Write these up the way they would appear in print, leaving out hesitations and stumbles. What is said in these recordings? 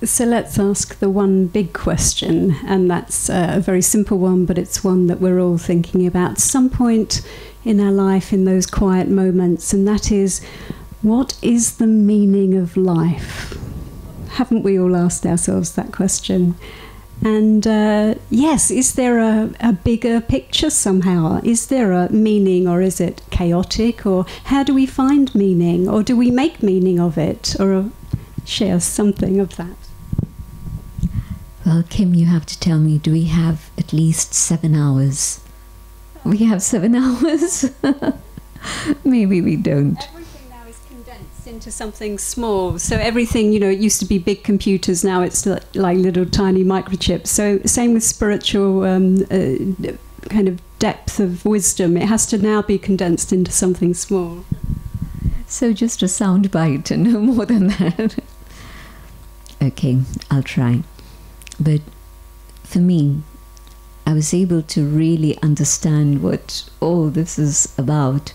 So let's ask the one big question, and that's a very simple one, but it's one that we're all thinking about at some point in our life, in those quiet moments, and that is, what is the meaning of life? Haven't we all asked ourselves that question? And yes, is there a bigger picture somehow? Is there a meaning, or is it chaotic? Or how do we find meaning? Or do we make meaning of it? Or share something of that? Well, Kim, you have to tell me, do we have at least 7 hours? We have 7 hours? Maybe we don't. Everything now is condensed into something small. So everything, it used to be big computers, now it's like little tiny microchips. So same with spiritual kind of depth of wisdom. It has to now be condensed into something small. So just a sound bite and no more than that. Okay, I'll try. But for me, I was able to really understand what all this is about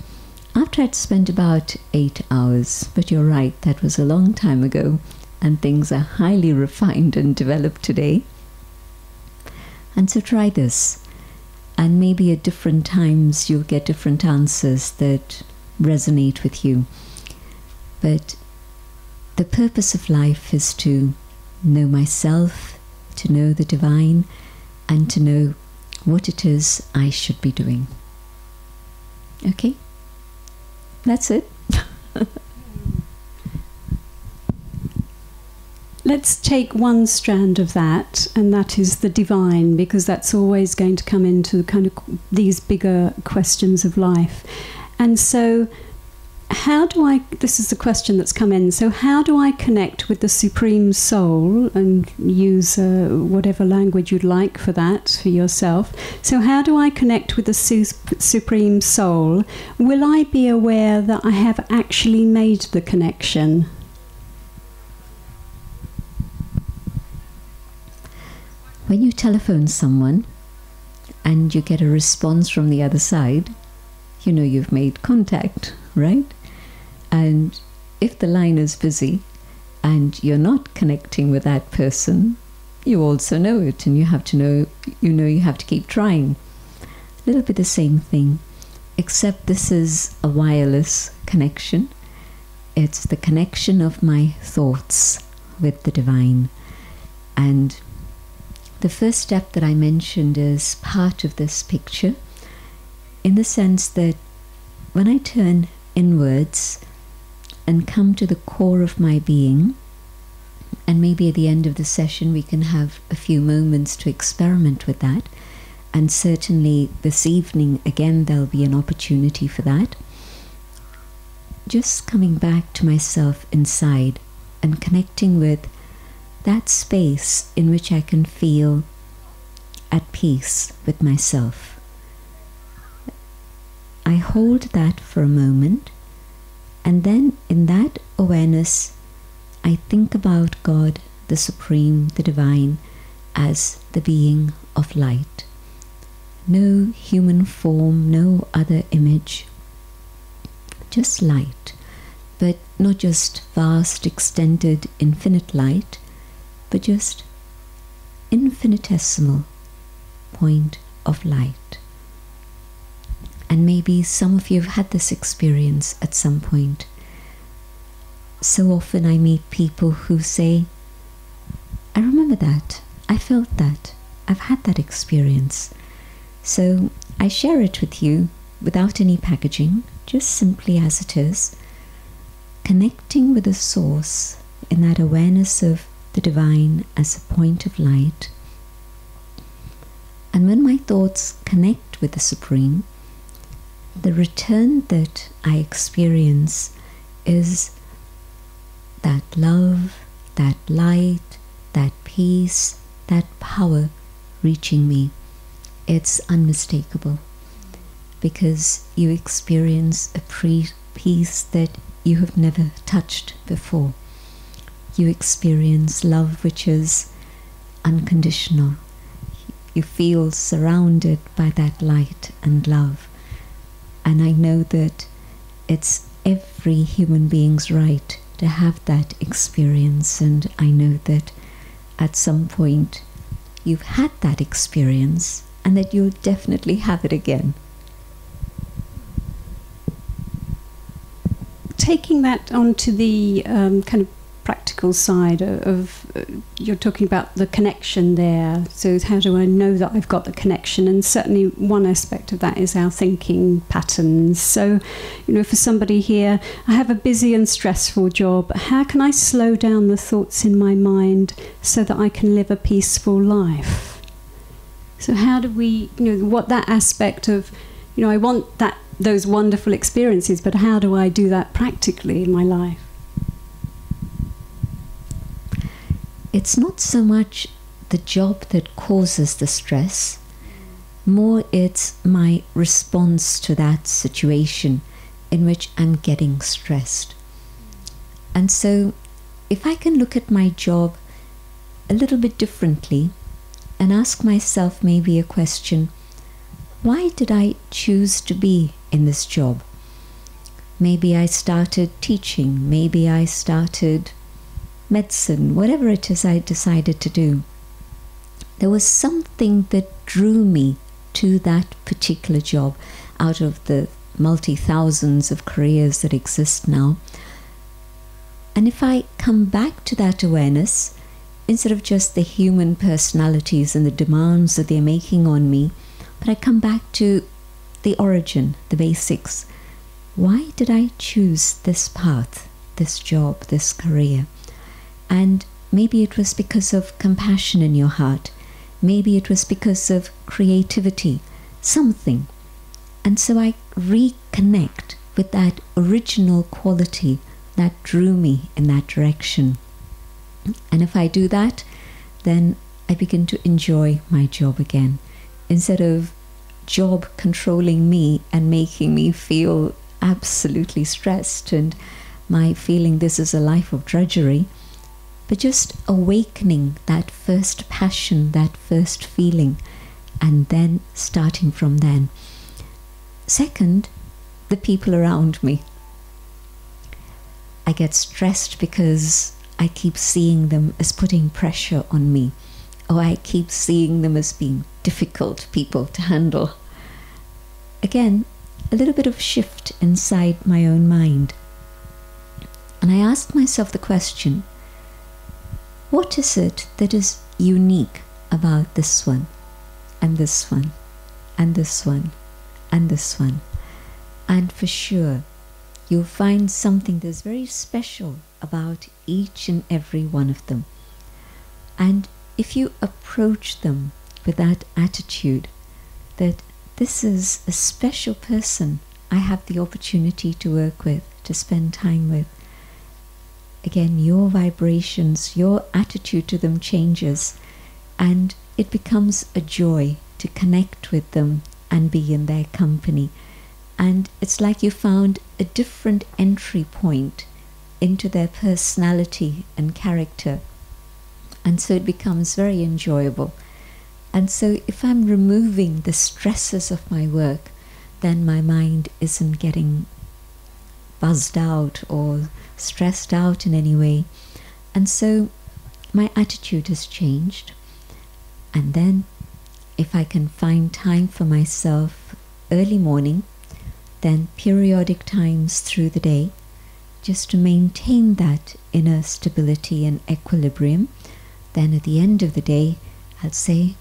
after I'd spent about 8 hours. But you're right, that was a long time ago, and things are highly refined and developed today. And so try this, and maybe at different times you'll get different answers that resonate with you. But the purpose of life is to know myself, to know the divine, and to know what it is I should be doing. Okay? That's it. Let's take one strand of that, and that is the divine, because that's always going to come into kind of these bigger questions of life. And so how do I, this is the question that's come in, so how do I connect with the Supreme Soul, and use whatever language you'd like for that, for yourself. So how do I connect with the Supreme Soul? Will I be aware that I have actually made the connection? When you telephone someone and you get a response from the other side, you know you've made contact, right? And if the line is busy and you're not connecting with that person, you also know it, and you have to know, you have to keep trying. A little bit the same thing, except this is a wireless connection. It's the connection of my thoughts with the divine. And the first step that I mentioned is part of this picture, in the sense that when I turn inwards and come to the core of my being, and maybe at the end of the session we can have a few moments to experiment with that, and certainly this evening again there'll be an opportunity for that. Just coming back to myself inside and connecting with that space in which I can feel at peace with myself. I hold that for a moment, and then in that awareness I think about God, the Supreme, the Divine, as the being of light. No human form, no other image, just light, but not just vast, extended, infinite light, but just infinitesimal point of light. And maybe some of you have had this experience at some point. So often I meet people who say, I remember that, I felt that, I've had that experience. So I share it with you without any packaging, just simply as it is, connecting with the source in that awareness of the divine as a point of light. And when my thoughts connect with the Supreme, the return that I experience is that love, that light, that peace, that power reaching me. It's unmistakable, because you experience a peace that you have never touched before. You experience love which is unconditional. You feel surrounded by that light and love. And I know that it's every human being's right to have that experience, and I know that at some point you've had that experience and that you'll definitely have it again. Taking that onto the kind of practical side of you're talking about the connection there. So how do I know that I've got the connection? And certainly one aspect of that is our thinking patterns. So, for somebody here, I have a busy and stressful job. How can I slow down the thoughts in my mind so that I can live a peaceful life? So how do we, what that aspect of, I want those wonderful experiences, but how do I do that practically in my life? It's not so much the job that causes the stress, more it's my response to that situation in which I'm getting stressed. And so if I can look at my job a little bit differently and ask myself maybe a question, why did I choose to be in this job? Maybe I started teaching, maybe I started medicine, whatever it is I decided to do. There was something that drew me to that particular job out of the multi-thousands of careers that exist now. And if I come back to that awareness, instead of just the human personalities and the demands that they're making on me, but I come back to the origin, the basics. Why did I choose this path, this job, this career? And maybe it was because of compassion in your heart. Maybe it was because of creativity, something. And so I reconnect with that original quality that drew me in that direction. And if I do that, then I begin to enjoy my job again. Instead of job controlling me and making me feel absolutely stressed and my feeling this is a life of drudgery, but just awakening that first passion, that first feeling, and then starting from then. Second, the people around me. I get stressed because I keep seeing them as putting pressure on me, or I keep seeing them as being difficult people to handle. Again, a little bit of shift inside my own mind. And I asked myself the question, what is it that is unique about this one, and this one, and this one, and this one? And for sure, you'll find something that's very special about each and every one of them. And if you approach them with that attitude that this is a special person I have the opportunity to work with, to spend time with, again, your vibrations, your attitude to them changes, and it becomes a joy to connect with them and be in their company. And it's like you found a different entry point into their personality and character. And so it becomes very enjoyable. And so if I'm removing the stresses of my work, then my mind isn't getting buzzed out or stressed out in any way. And so my attitude has changed. And then if I can find time for myself early morning, then periodic times through the day, just to maintain that inner stability and equilibrium, then at the end of the day, I'll say,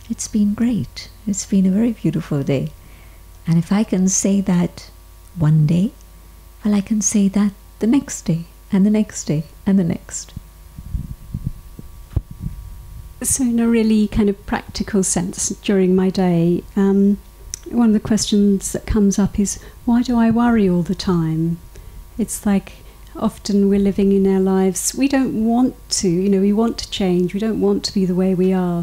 it's been great. It's been a very beautiful day. And if I can say that one day, well, I can say that the next day, and the next day, and the next. So in a really kind of practical sense, during my day, one of the questions that comes up is, why do I worry all the time? It's like often we're living in our lives, we don't want to, we want to change, we don't want to be the way we are,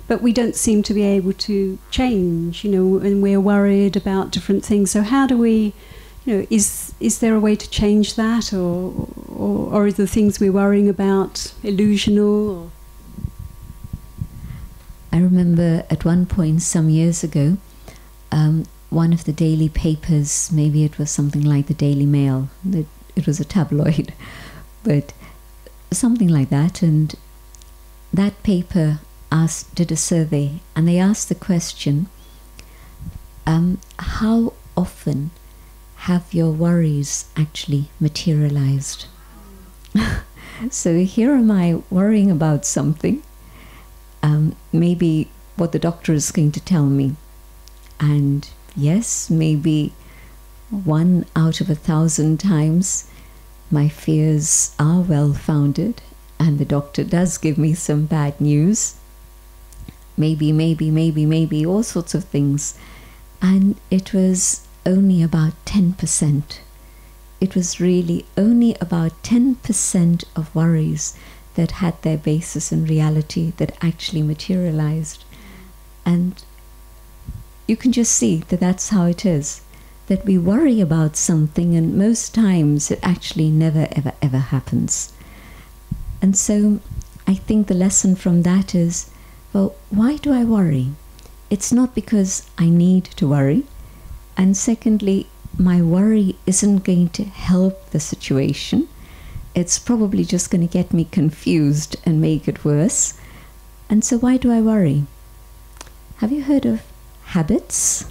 but we don't seem to be able to change, and we're worried about different things. So how do we, is there a way to change that, or are the things we're worrying about illusional? I remember at one point some years ago, one of the daily papers, maybe it was something like the Daily Mail, it was a tabloid, but something like that, and that paper did a survey, and they asked the question, how often have your worries actually materialized? So here am I worrying about something, maybe what the doctor is going to tell me. And yes, maybe 1 out of 1,000 times my fears are well-founded and the doctor does give me some bad news. Maybe, all sorts of things. And it was only about 10%. It was really only about 10% of worries that had their basis in reality, that actually materialized. And you can just see that that's how it is. That we worry about something and most times it actually never, ever happens. And so I think the lesson from that is, well, why do I worry? It's not because I need to worry. And secondly, my worry isn't going to help the situation. It's probably just going to get me confused and make it worse. And so why do I worry? Have you heard of habits?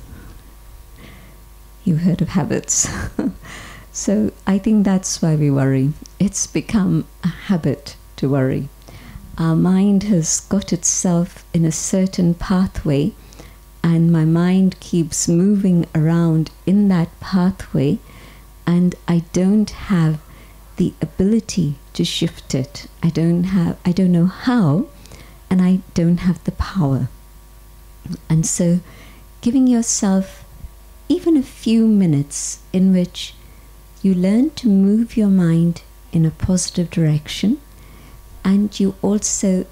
You've heard of habits. So I think that's why we worry. It's become a habit to worry. Our mind has got itself in a certain pathway, and my mind keeps moving around in that pathway, and I don't have the ability to shift it. I don't know how, and I don't have the power. And so giving yourself even a few minutes in which you learn to move your mind in a positive direction, and you also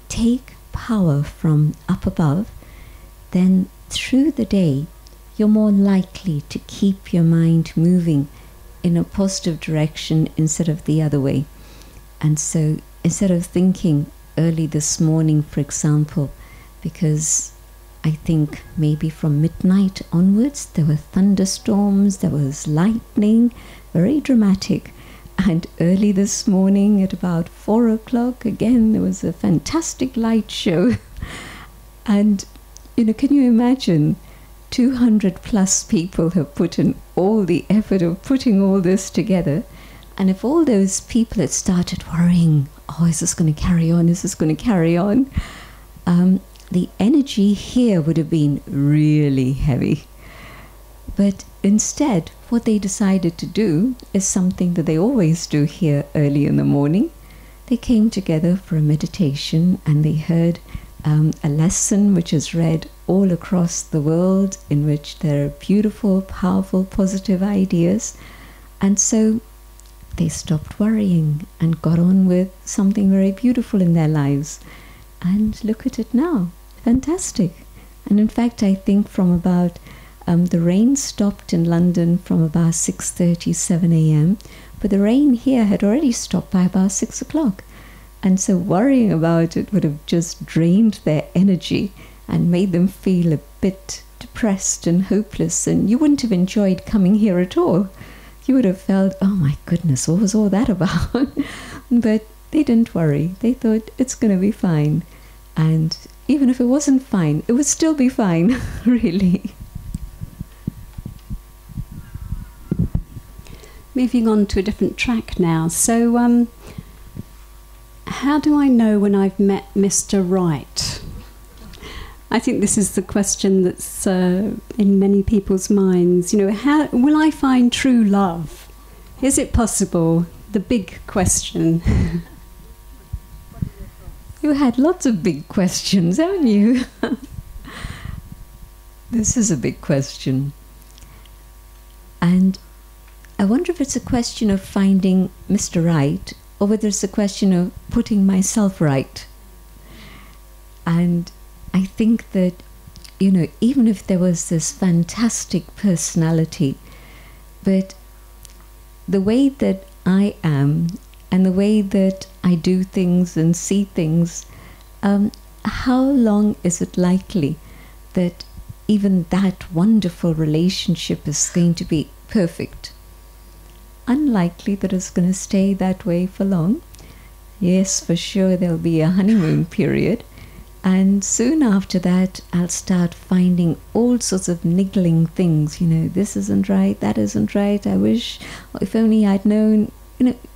take power from up above, then through the day you're more likely to keep your mind moving in a positive direction instead of the other way. And so instead of thinking early this morning, for example, because I think maybe from midnight onwards there were thunderstorms, there was lightning, very dramatic. And early this morning at about 4 o'clock, again, there was a fantastic light show. And, can you imagine 200 plus people have put in all the effort of putting all this together. And if all those people had started worrying, oh, is this going to carry on? Is this going to carry on? The energy here would have been really heavy. But instead, what they decided to do is something that they always do here early in the morning. They came together for a meditation and they heard a lesson which is read all across the world, in which there are beautiful, powerful, positive ideas. And so they stopped worrying and got on with something very beautiful in their lives. And look at it now. Fantastic. And in fact, I think from about the rain stopped in London from about 6:30, 7 a.m. But the rain here had already stopped by about 6 o'clock. And so worrying about it would have just drained their energy and made them feel a bit depressed and hopeless. And you wouldn't have enjoyed coming here at all. You would have felt, oh my goodness, what was all that about? But they didn't worry. They thought it's going to be fine. And even if it wasn't fine, it would still be fine, really. Moving on to a different track now. So, how do I know when I've met Mr. Right? I think this is the question that's in many people's minds. How will I find true love? Is it possible? The big question. You had lots of big questions, haven't you? This is a big question. And I wonder if it's a question of finding Mr. Right, or whether it's a question of putting myself right. And I think that, even if there was this fantastic personality, but the way that I am and the way that I do things and see things, how long is it likely that even that wonderful relationship is going to be perfect? Unlikely that it's going to stay that way for long. Yes, for sure, there'll be a honeymoon period. And soon after that, I'll start finding all sorts of niggling things. This isn't right, that isn't right. I wish, if only I'd known.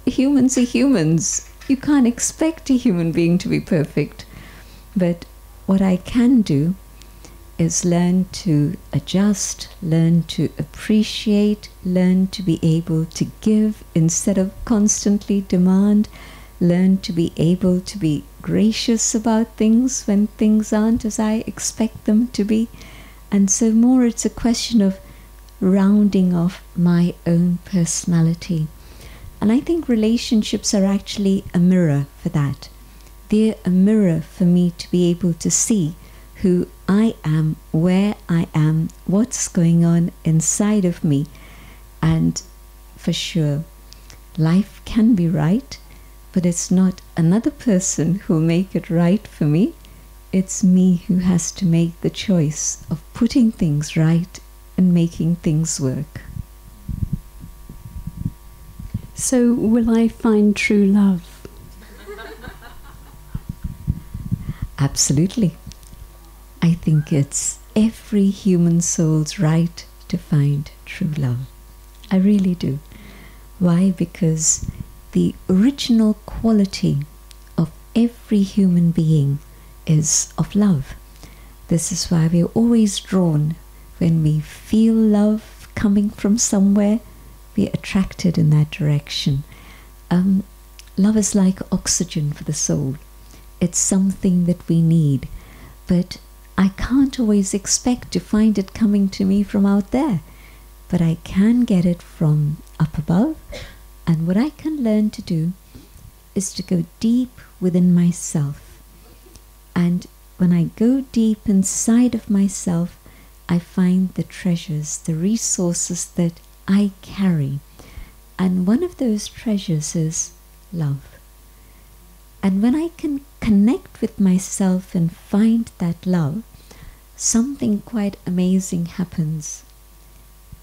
Humans are humans. You can't expect a human being to be perfect. But what I can do is learn to adjust, learn to appreciate, learn to be able to give instead of constantly demand, learn to be able to be gracious about things when things aren't as I expect them to be. And so more it's a question of rounding off my own personality. And I think relationships are actually a mirror for that. They're a mirror for me to be able to see who I am, where I am, what's going on inside of me. And for sure, life can be right, but it's not another person who'll make it right for me. It's me who has to make the choice of putting things right and making things work. So, will I find true love? Absolutely. I think it's every human soul's right to find true love. I really do. Why? Because the original quality of every human being is of love. This is why we're always drawn. When we feel love coming from somewhere, we're attracted in that direction. Love is like oxygen for the soul. It's something that we need. But I can't always expect to find it coming to me from out there. But I can get it from up above. And what I can learn to do is to go deep within myself. And when I go deep inside of myself, I find the treasures, the resources that I carry. And one of those treasures is love. And when I can connect with myself and find that love, something quite amazing happens.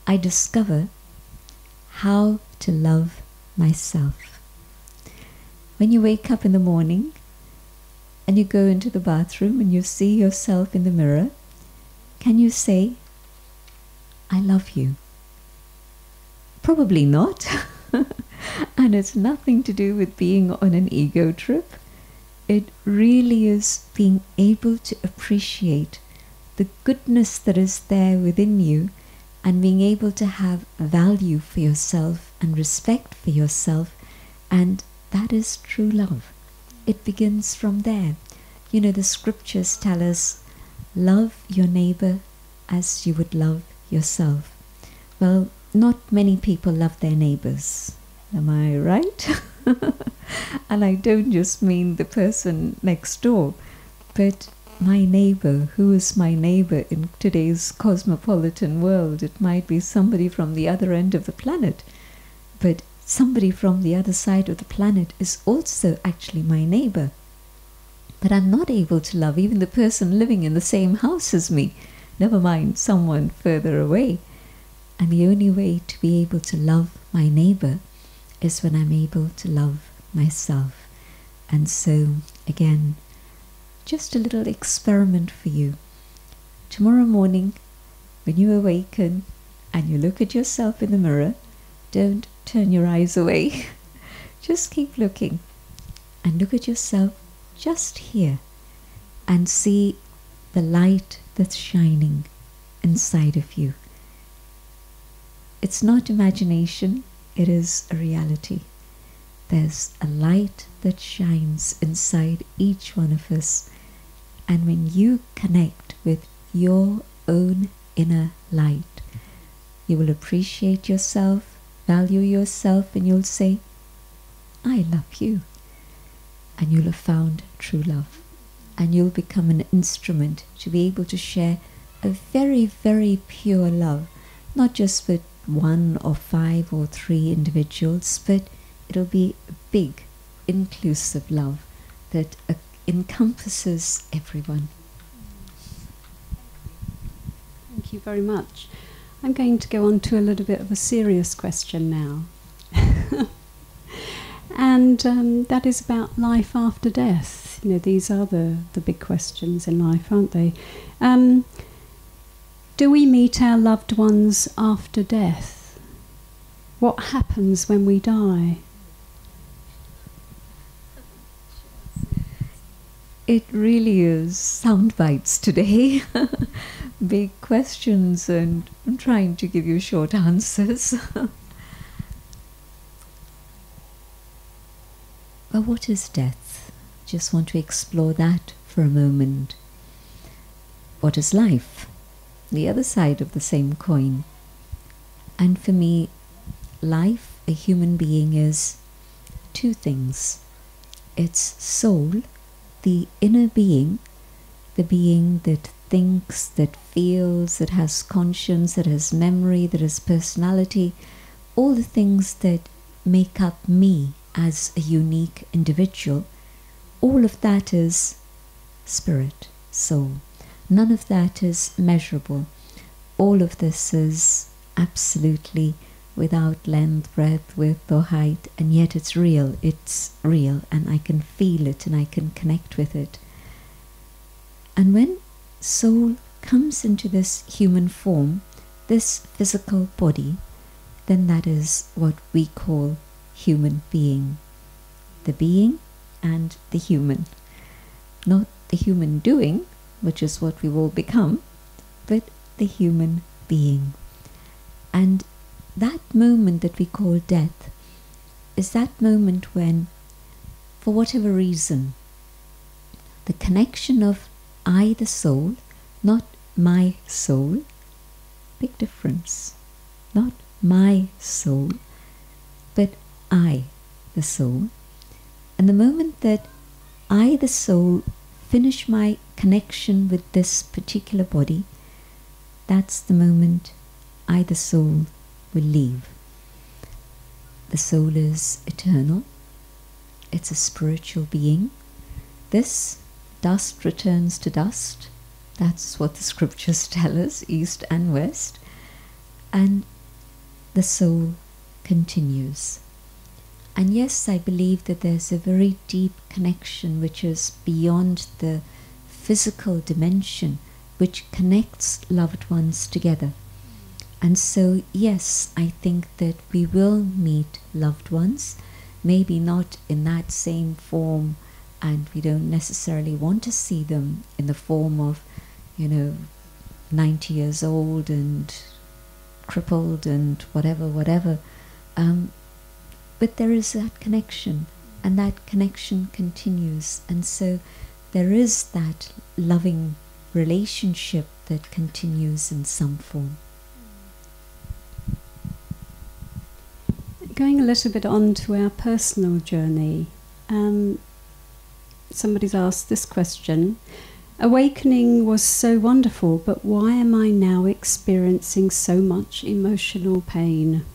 I discover how to love myself. When you wake up in the morning and you go into the bathroom and you see yourself in the mirror, can you say, I love you? Probably not. And it's nothing to do with being on an ego trip. It really is being able to appreciate the goodness that is there within you and being able to have value for yourself and respect for yourself. And that is true love. It begins from there. The scriptures tell us, love your neighbor as you would love yourself. Well, not many people love their neighbors. Am I right? And I don't just mean the person next door, but my neighbor. Who is my neighbor in today's cosmopolitan world? It might be somebody from the other end of the planet, but somebody from the other side of the planet is also actually my neighbor. But I'm not able to love even the person living in the same house as me, never mind someone further away. And the only way to be able to love my neighbor is when I'm able to love myself. And so, again, just a little experiment for you. Tomorrow morning, when you awaken and you look at yourself in the mirror, don't turn your eyes away. Just keep looking and look at yourself just here and see the light that's shining inside of you. It's not imagination, it is a reality. There's a light that shines inside each one of us. And when you connect with your own inner light, you will appreciate yourself, value yourself, and you'll say, I love you. And you'll have found true love. And you'll become an instrument to be able to share a very, very pure love, not just with 1 or 5 or 3 individuals, but it'll be a big, inclusive love that encompasses everyone. Thank you very much. I'm going to go on to a little bit of a serious question now. And that is about life after death. You know, these are the big questions in life, aren't they? Do we meet our loved ones after death? What happens when we die? It really is sound bites today. Big questions, and I'm trying to give you short answers. But what is death? Just want to explore that for a moment. What is life? The other side of the same coin. And for me, life, a human being, is two things. It's soul, the inner being, the being that thinks, that feels, that has conscience, that has memory, that has personality, all the things that make up me as a unique individual. All of that is spirit, soul. None of that is measurable. All of this is absolutely without length, breadth, width or height, and yet it's real, and I can feel it and I can connect with it. And when soul comes into this human form, this physical body, then that is what we call human being. The being and the human. Not the human doing, which is what we will become, but the human being. And that moment that we call death is that moment when, for whatever reason, the connection of I, the soul, not my soul, big difference, not my soul, but I, the soul. And the moment that I, the soul, finish my connection with this particular body, that's the moment I, the soul, will leave. The soul is eternal. It's a spiritual being. This dust returns to dust. That's what the scriptures tell us, east and west. And the soul continues. And yes, I believe that there's a very deep connection which is beyond the physical dimension, which connects loved ones together. And so, yes, I think that we will meet loved ones, maybe not in that same form, and we don't necessarily want to see them in the form of, 90 years old and crippled and whatever. But there is that connection, and that connection continues. And so there is that loving relationship that continues in some form. Going a little bit on to our personal journey, somebody's asked this question. Awakening was so wonderful, but why am I now experiencing so much emotional pain?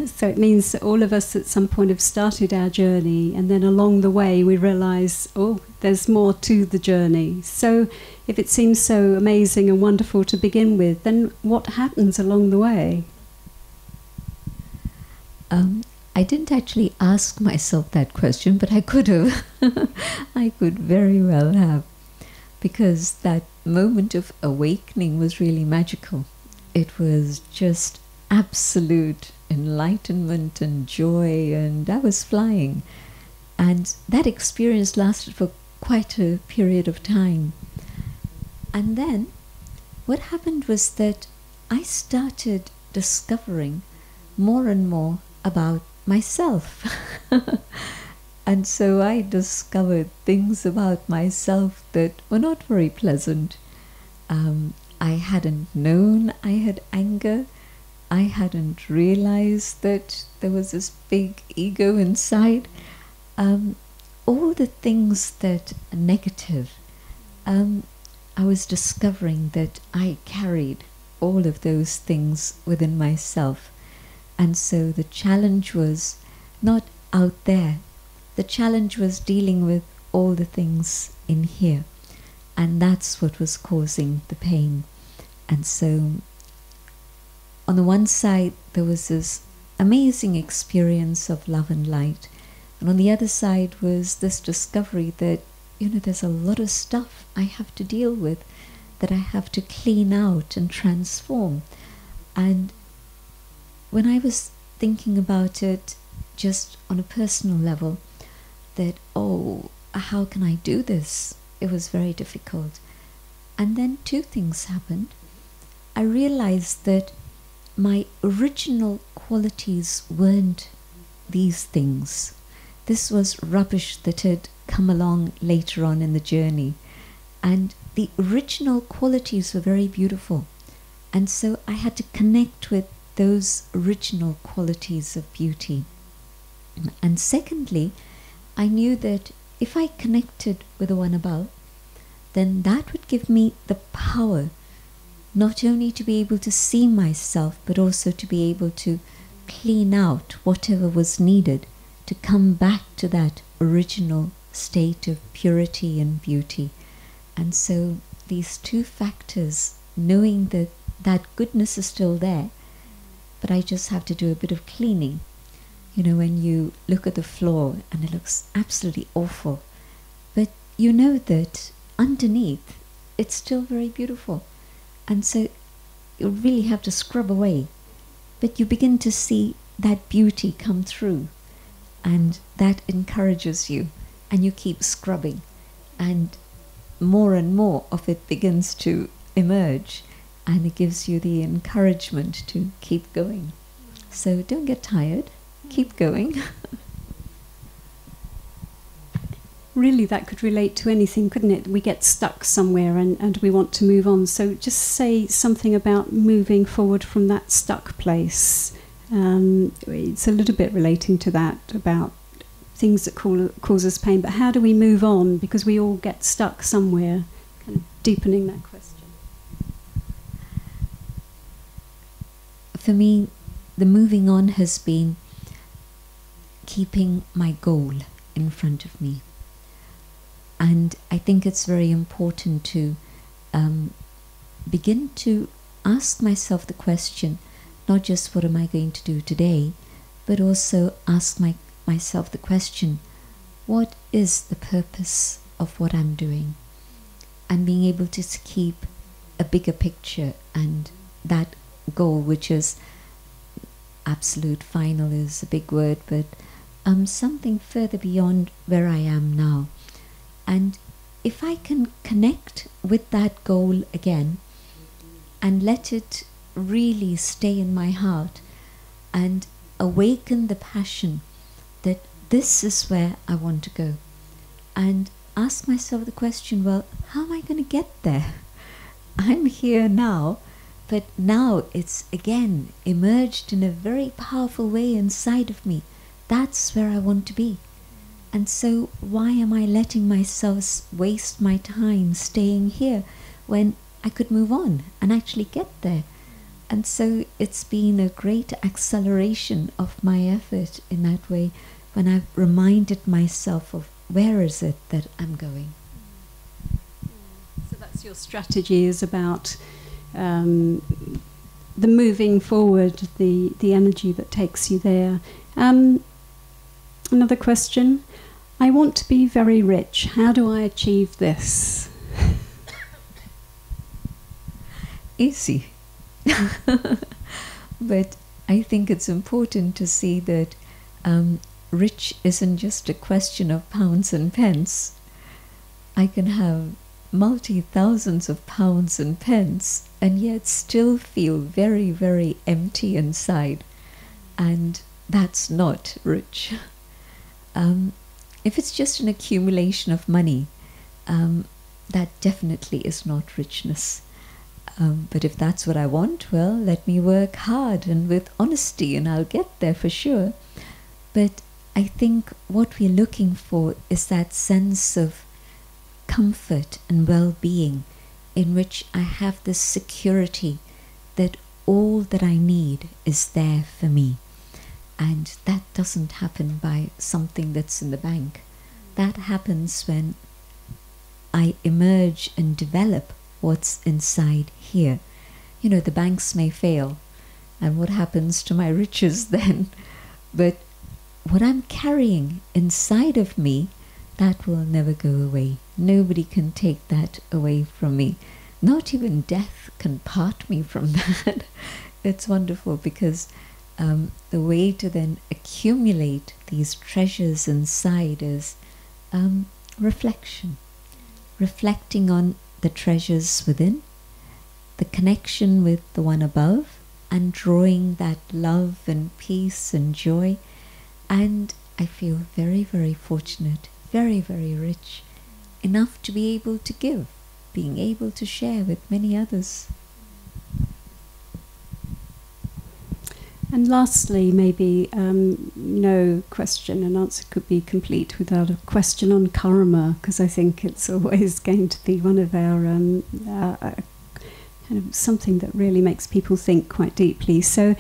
So it means that all of us at some point have started our journey, and then along the way we realise, oh, there's more to the journey. So if it seems so amazing and wonderful to begin with, then what happens along the way? I didn't actually ask myself that question, but I could have. I could very well have. Because that moment of awakening was really magical. It was just absolute enlightenment and joy, and I was flying. And that experience lasted for quite a period of time. And then what happened was that I started discovering more and more about myself. And so I discovered things about myself that were not very pleasant. I hadn't known I had anger. I hadn't realized that there was this big ego inside. All the things that are negative, I was discovering that I carried all of those things within myself. And so the challenge was not out there. The challenge was dealing with all the things in here. And that's what was causing the pain. And so on the one side, there was this amazing experience of love and light. And on the other side was this discovery that, there's a lot of stuff I have to deal with, that I have to clean out and transform. And when I was thinking about it just on a personal level, that, how can I do this? It was very difficult. And then two things happened. I realized that my original qualities weren't these things. This was rubbish that had come along later on in the journey. And the original qualities were very beautiful. And so I had to connect with those original qualities of beauty. And secondly, I knew that if I connected with the one above, then that would give me the power not only to be able to see myself, but also to be able to clean out whatever was needed to come back to that original state of purity and beauty. And so these two factors, knowing that that goodness is still there, but I just have to do a bit of cleaning. When you look at the floor and it looks absolutely awful, but you know that underneath it's still very beautiful. And so you really have to scrub away, but you begin to see that beauty come through, and that encourages you, and you keep scrubbing, and more of it begins to emerge, and it gives you the encouragement to keep going. So don't get tired, keep going. Really, that could relate to anything, couldn't it? We get stuck somewhere and we want to move on. So just say something about moving forward from that stuck place. It's a little bit relating to that, about things that cause us pain. But how do we move on? Because we all get stuck somewhere. Kind of deepening that question. For me, the moving on has been keeping my goal in front of me. And I think it's very important to begin to ask myself the question, not just what am I going to do today, but also ask myself the question, what is the purpose of what I'm doing? And being able to keep a bigger picture, and that goal, which is absolute, final is a big word, but something further beyond where I am now. And if I can connect with that goal again and let it really stay in my heart and awaken the passion that this is where I want to go, and ask myself the question, well, how am I going to get there? I'm here now, but now it's again emerged in a very powerful way inside of me. That's where I want to be. And so why am I letting myself waste my time staying here when I could move on and actually get there? And so it's been a great acceleration of my effort in that way when I've reminded myself of where is it that I'm going. So that's your strategy, is about the moving forward, the energy that takes you there. Another question. I want to be very rich. How do I achieve this? Easy. But I think it's important to see that rich isn't just a question of pounds and pence. I can have multi-thousands of pounds and pence and yet still feel very, very empty inside. And that's not rich. If it's just an accumulation of money, that definitely is not richness. But if that's what I want, well, let me work hard and with honesty, and I'll get there for sure. But I think what we're looking for is that sense of comfort and well-being, in which I have this security that all that I need is there for me. And that doesn't happen by something that's in the bank. That happens when I emerge and develop what's inside here. The banks may fail, and what happens to my riches then? But what I'm carrying inside of me, that will never go away. Nobody can take that away from me. Not even death can part me from that. It's wonderful because the way to then accumulate these treasures inside is reflection. Reflecting on the treasures within, the connection with the one above, and drawing that love and peace and joy. And I feel very, very fortunate, very, very rich, enough to be able to give, being able to share with many others. And lastly, maybe no question and answer could be complete without a question on karma, because I think it's always going to be one of our kind of something that really makes people think quite deeply. So,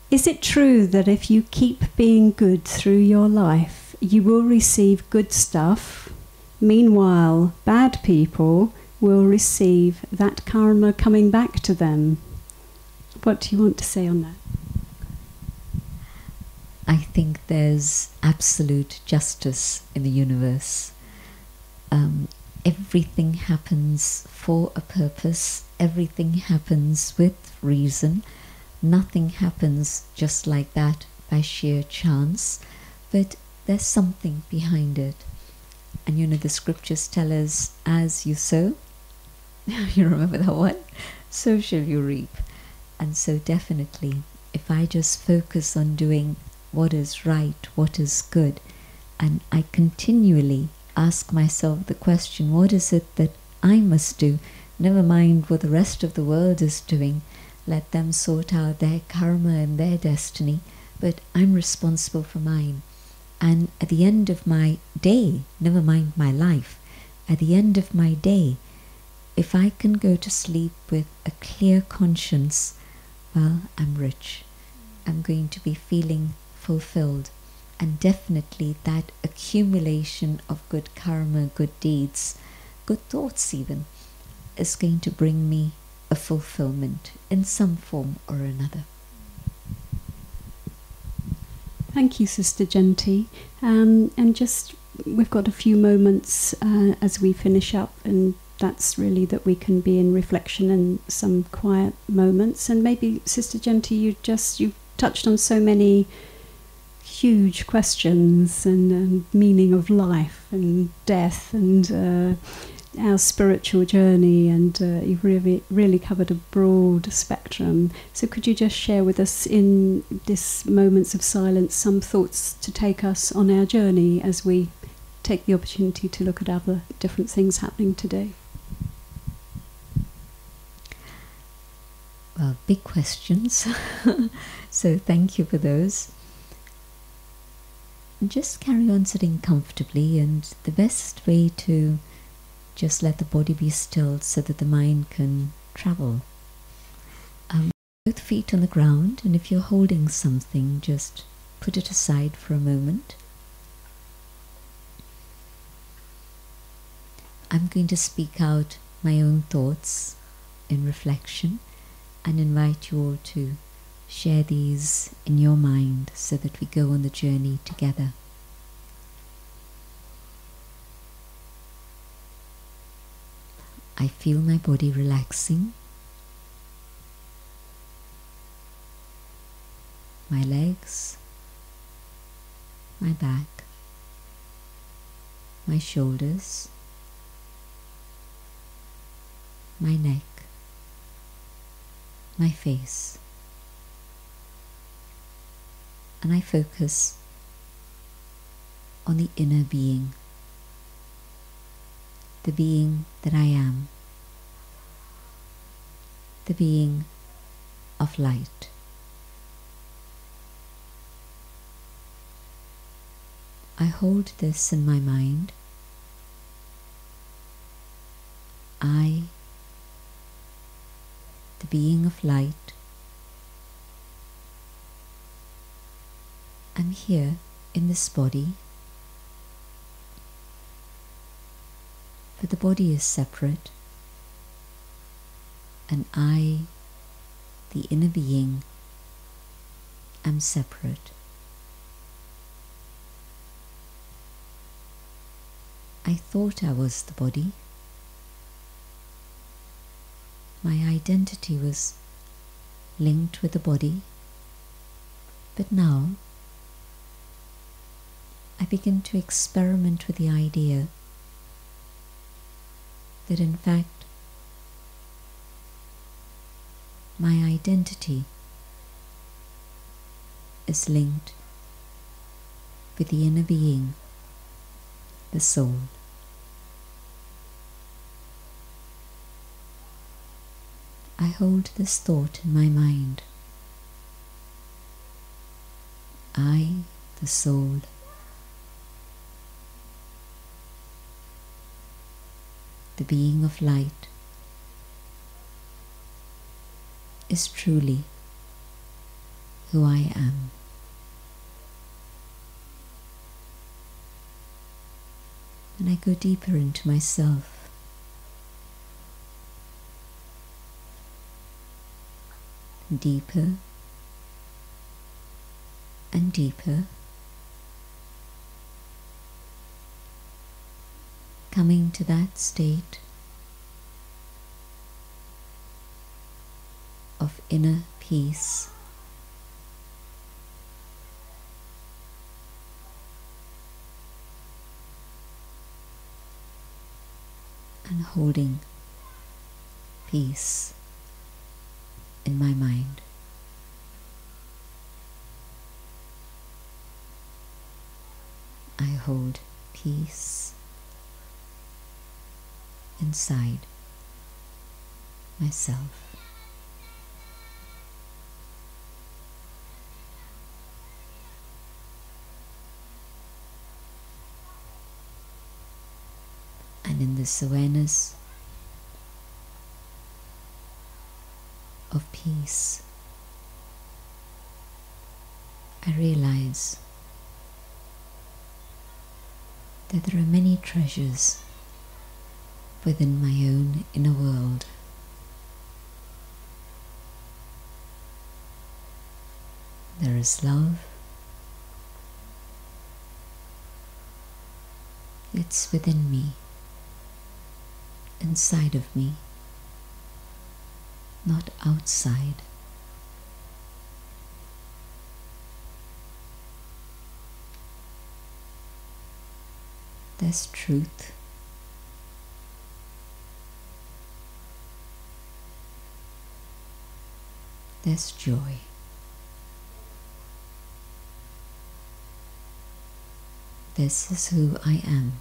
is it true that if you keep being good through your life, you will receive good stuff? Meanwhile, bad people will receive that karma coming back to them. What do you want to say on that? I think there's absolute justice in the universe. Everything happens for a purpose. Everything happens with reason. Nothing happens just like that by sheer chance, but there's something behind it. And the scriptures tell us, as you sow, you remember that one? So shall you reap. And so definitely, if I just focus on doing what is right, what is good, and I continually ask myself the question, what is it that I must do? Never mind what the rest of the world is doing. Let them sort out their karma and their destiny, but I'm responsible for mine. And at the end of my day, never mind my life, at the end of my day, if I can go to sleep with a clear conscience, well, I'm rich. I'm going to be feeling fulfilled. And definitely that accumulation of good karma, good deeds, good thoughts even, is going to bring me a fulfillment in some form or another. Thank you, Sister Jayanti. And just, we've got a few moments as we finish up, and that's really that we can be in reflection and some quiet moments. And maybe, Sister Jayanti, you've touched on so many huge questions and meaning of life and death and our spiritual journey, and you've really covered a broad spectrum. So could you just share with us in this moments of silence some thoughts to take us on our journey as we take the opportunity to look at other different things happening today? Well, big questions. So thank you for those. Just carry on sitting comfortably, and the best way to just let the body be still so that the mind can travel. Both feet on the ground, and if you're holding something, just put it aside for a moment. I'm going to speak out my own thoughts in reflection and invite you all to share these in your mind so that we go on the journey together. I feel my body relaxing, my legs, my back, my shoulders, my neck, my face. And I focus on the inner being, the being that I am, the being of light. I hold this in my mind. I, the being of light, I'm here in this body, but the body is separate, and I, the inner being, am separate. I thought I was the body. My identity was linked with the body. But now I begin to experiment with the idea that in fact my identity is linked with the inner being, the soul. I hold this thought in my mind. I, the soul, the being of light, is truly who I am. And I go deeper into myself. Deeper and deeper, coming to that state of inner peace, and holding peace in my mind. I hold peace inside myself. And in this awareness of peace, I realize that there are many treasures within my own inner world. There is love. It's within me, inside of me, not outside. There's truth. There's joy. This is who I am.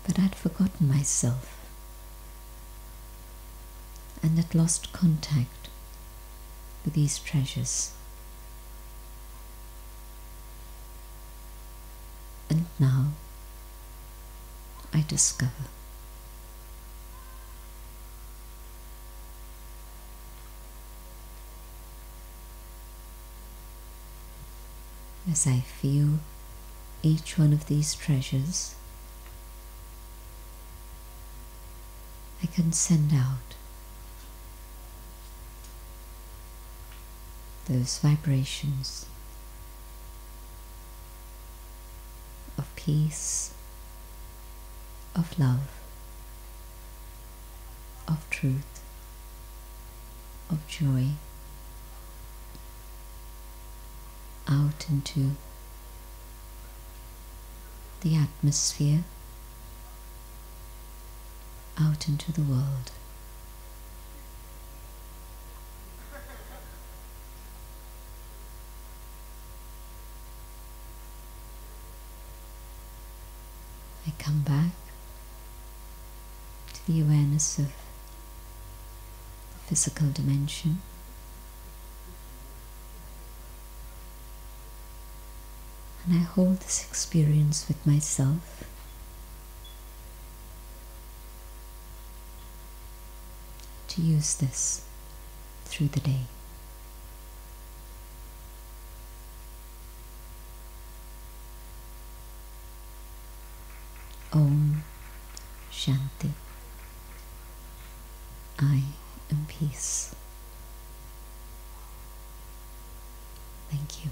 But I'd forgotten myself and had lost contact with these treasures. And now I discover as I feel each one of these treasures, I can send out those vibrations of peace, of love, of truth, of joy, out into the atmosphere, out into the world. I come back to the awareness of the physical dimension. And I hold this experience with myself. To use this through the day. Om Shanti. I am peace. Thank you.